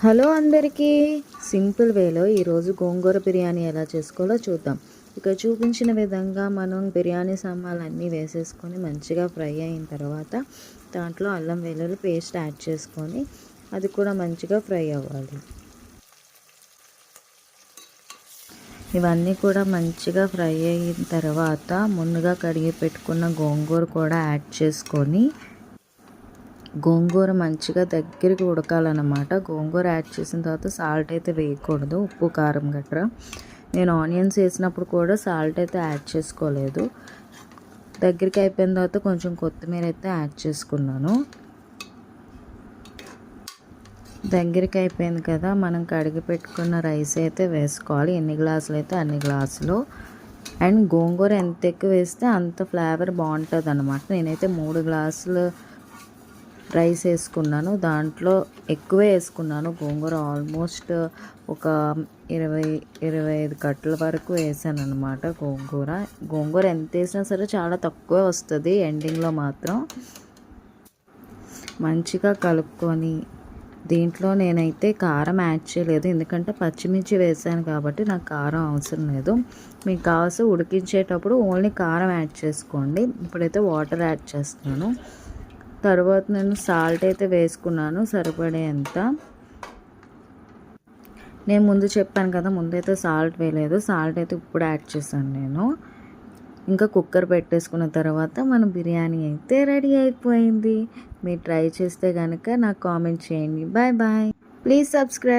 Hello అందరికీ, simple వేలో ఈరోజు గోంగూర బిర్యానీ ఎలా చేసుకోవాలో చూద్దాం. ఇక్కడ చూపించిన విధంగా మనం బిర్యానీ సామాన్లన్నీ వేసేసుకొని మంచిగా ఫ్రై అయిన తర్వాత దాంట్లో అల్లం వెల్లుల్లి పేస్ట్ యాడ్ చేసుకొని అది కూడా మంచిగా ఫ్రై అవ్వాలి. ఇవన్నీ కూడా మంచిగా ఫ్రై అయిన తర్వాత ముందుగా కడిగి పెట్టుకున్న గోంగూర కూడా యాడ్ చేసుకొని గోంగూర మంచిగా దగ్గరికి ఉడకాలన్నమాట. గోంగూర యాడ్ చేసిన తర్వాత సాల్ట్ అయితే వేయకూడదు, ఉప్పు కారం గట్రా. నేను ఆనియన్స్ వేసినప్పుడు కూడా సాల్ట్ అయితే యాడ్ చేసుకోలేదు. దగ్గరికి అయిపోయిన తర్వాత కొంచెం కొత్తిమీర అయితే యాడ్ చేసుకున్నాను. దగ్గరికి అయిపోయింది కదా, మనం కడిగి పెట్టుకున్న రైస్ అయితే వేసుకోవాలి. ఎన్ని గ్లాసులు అయితే అన్ని గ్లాసులు. అండ్ గోంగూర ఎంత ఎక్కువ వేస్తే అంత ఫ్లేవర్ బాగుంటుంది అన్నమాట. నేనైతే 3 గ్లాసులు రైస్ వేసుకున్నాను, దాంట్లో ఎక్కువే వేసుకున్నాను గోంగూర. ఆల్మోస్ట్ ఒక 20-25 కట్టల వరకు వేసాను అనమాట గోంగూర ఎంత వేసినా సరే చాలా తక్కువ వస్తుంది, ఎండింగ్లో మాత్రం. మంచిగా కలుపుకొని దీంట్లో నేనైతే కారం యాడ్ చేయలేదు, ఎందుకంటే పచ్చిమిర్చి వేసాను కాబట్టి నాకు కారం అవసరం లేదు. మీకు కావాల్సి ఉడికించేటప్పుడు ఓన్లీ కారం యాడ్ చేసుకోండి. ఇప్పుడైతే వాటర్ యాడ్ చేస్తున్నాను. తర్వాత నేను సాల్ట్ అయితే వేసుకున్నాను సరిపడేంత. నేను ముందు చెప్పాను కదా, ముందైతే సాల్ట్ వేయలేదు, సాల్ట్ అయితే ఇప్పుడు యాడ్ చేశాను నేను. ఇంకా కుక్కర్ పెట్టేసుకున్న తర్వాత మన బిర్యానీ అయితే రెడీ అయిపోయింది. మీరు ట్రై చేస్తే కనుక నాకు కామెంట్ చేయండి. Bye bye, please subscribe.